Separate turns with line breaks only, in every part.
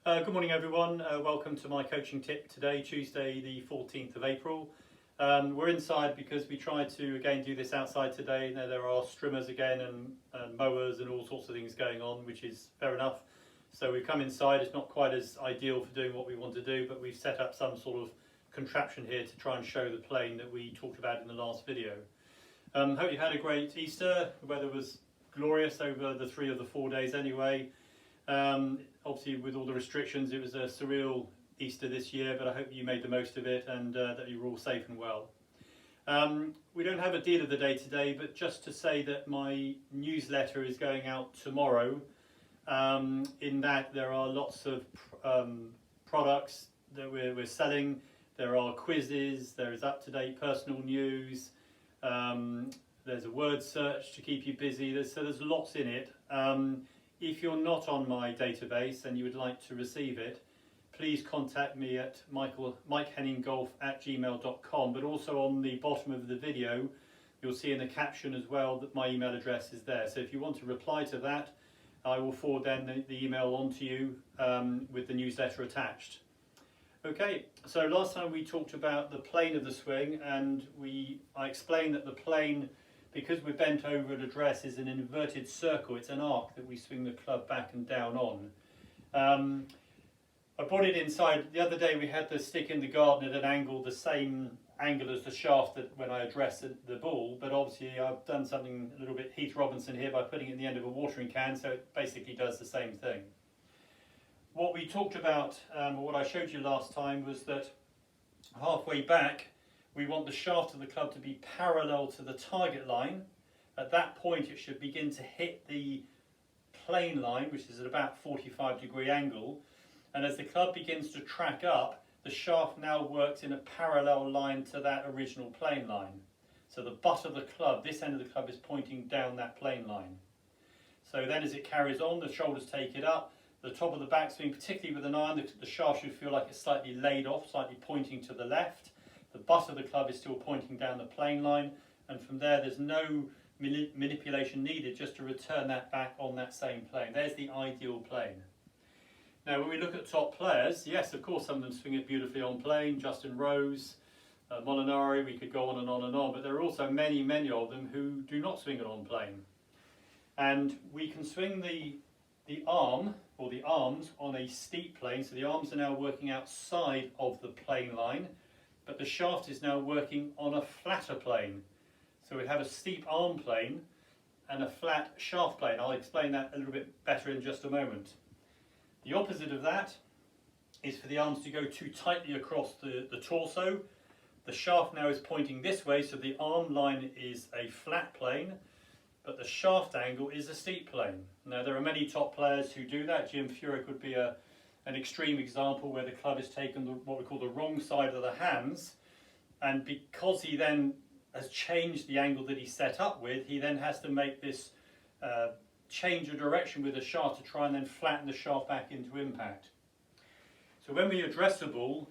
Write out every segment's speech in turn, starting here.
Good morning everyone, welcome to my coaching tip today, Tuesday the 14th of April. We're inside because we tried to again do this outside today. Now there are strimmers again and mowers and all sorts of things going on, which is fair enough. So we've come inside. It's not quite as ideal for doing what we want to do, but we've set up some sort of contraption here to try and show the plane that we talked about in the last video. Hope you had a great Easter. The weather was glorious over the 3 of the 4 days anyway. Obviously with all the restrictions it was a surreal Easter this year, but I hope you made the most of it and that you were all safe and well. We don't have a deal of the day today, but just to say that my newsletter is going out tomorrow, in that there are lots of products that we're selling. There are quizzes, there is up-to-date personal news, there's a word search to keep you busy, there's lots in it. If you're not on my database and you would like to receive it, please contact me at mikehenningolf@gmail.com, but also on the bottom of the video you'll see in the caption as well that my email address is there. So if you want to reply to that, I will forward then the email on to you with the newsletter attached. Okay, so last time we talked about the plane of the swing, and I explained that the plane, because we're bent over at address, is an inverted circle. It's an arc that we swing the club back and down on. I brought it inside. The other day we had the stick in the garden at an angle, the same angle as the shaft that when I addressed the ball, but obviously I've done something a little bit Heath Robinson here by putting it in the end of a watering can, so it basically does the same thing. What we talked about, or what I showed you last time, was that halfway back we want the shaft of the club to be parallel to the target line. At that point it should begin to hit the plane line, which is at about 45-degree angle, and as the club begins to track up, the shaft now works in a parallel line to that original plane line. So the butt of the club, this end of the club, is pointing down that plane line. So then as it carries on, the shoulders take it up, the top of the backswing, particularly with an iron, the shaft should feel like it's slightly laid off, slightly pointing to the left. The butt of the club is still pointing down the plane line, and from there there's no manipulation needed, just to return that back on that same plane. There's the ideal plane. Now when we look at top players, yes, of course some of them swing it beautifully on plane. Justin Rose, Molinari, we could go on and on and on, but there are also many of them who do not swing it on plane. And we can swing the arm, or the arms, on a steep plane, so the arms are now working outside of the plane line, but the shaft is now working on a flatter plane. So we have a steep arm plane and a flat shaft plane. I'll explain that a little bit better in just a moment. The opposite of that is for the arms to go too tightly across the torso. The shaft now is pointing this way, so the arm line is a flat plane, but the shaft angle is a steep plane. Now there are many top players who do that. Jim Furyk would be an extreme example, where the club is taken what we call the wrong side of the hands, and because he then has changed the angle that he set up with, he then has to make this change of direction with the shaft to try and then flatten the shaft back into impact. So when we address the ball,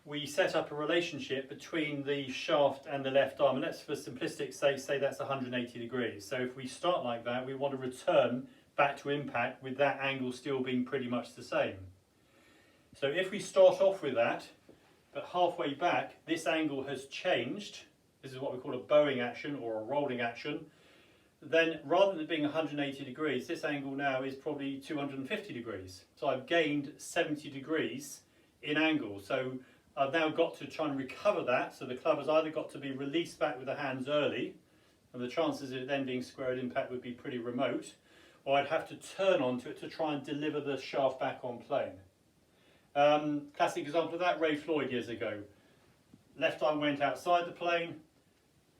we set up a relationship between the shaft and the left arm, and let's for simplistic sake say that's 180 degrees. So if we start like that, we want to return back to impact with that angle still being pretty much the same. So if we start off with that, but halfway back this angle has changed, this is what we call a bowing action or a rolling action, then rather than it being 180 degrees, this angle now is probably 250 degrees. So I've gained 70 degrees in angle. So I've now got to try and recover that. So the club has either got to be released back with the hands early, and the chances of it then being square at impact would be pretty remote, or I'd have to turn onto it to try and deliver the shaft back on plane. Classic example of that, Ray Floyd years ago. Left arm went outside the plane,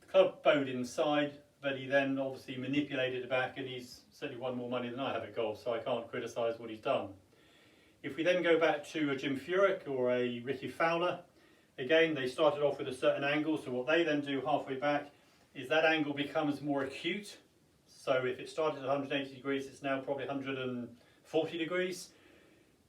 the club bowed inside, but he then obviously manipulated it back, and he's certainly won more money than I have at golf, so I can't criticise what he's done. If we then go back to a Jim Furyk or a Ricky Fowler, again they started off with a certain angle, so what they then do halfway back is that angle becomes more acute. So if it started at 180 degrees, it's now probably 140 degrees.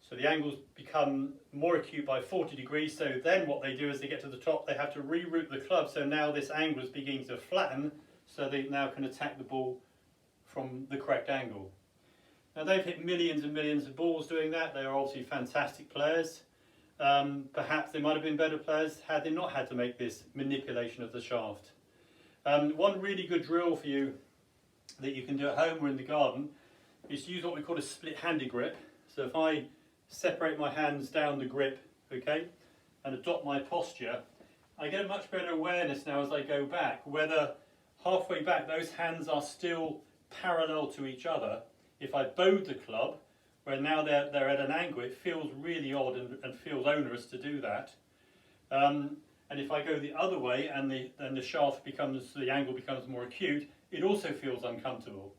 So the angles become more acute by 40 degrees. So then what they do is they get to the top, they have to reroute the club. So now this angle is beginning to flatten, so they now can attack the ball from the correct angle. Now they've hit millions and millions of balls doing that. They are obviously fantastic players. Perhaps they might have been better players had they not had to make this manipulation of the shaft. One really good drill for you that you can do at home or in the garden is to use what we call a split-handed grip. So if I separate my hands down the grip, okay, and adopt my posture, I get a much better awareness now as I go back, whether halfway back those hands are still parallel to each other. If I bowed the club, where now they're at an angle, it feels really odd and feels onerous to do that. And if I go the other way and the angle becomes more acute, it also feels uncomfortable.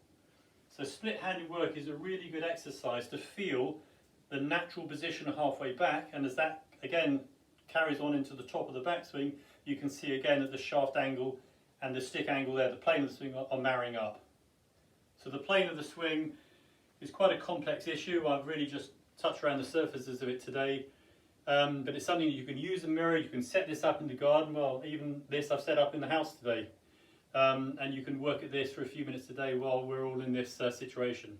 So split-handed work is a really good exercise to feel the natural position halfway back, and as that again carries on into the top of the backswing, you can see again that the shaft angle and the stick angle there, the plane of the swing, are marrying up. So the plane of the swing is quite a complex issue. I've really just touched around the surfaces of it today, but it's something that you can use a mirror. You can set this up in the garden. Well, even this I've set up in the house today, and you can work at this for a few minutes a day while we're all in this situation.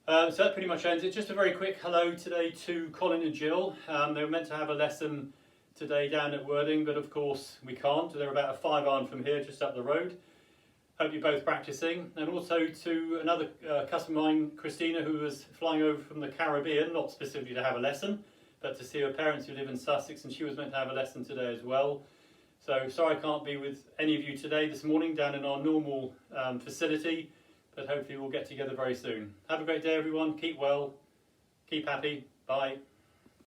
So that pretty much ends it. Just a very quick hello today to Colin and Jill. They were meant to have a lesson today down at Worthing, but of course we can't. They're about a 5-iron from here, just up the road. Hope you're both practicing. And also to another customer of mine, Christina, who was flying over from the Caribbean, not specifically to have a lesson, but to see her parents who live in Sussex, and she was meant to have a lesson today as well. So sorry I can't be with any of you today this morning down in our normal facility, but hopefully we'll get together very soon. Have a great day everyone, keep well, keep happy, bye.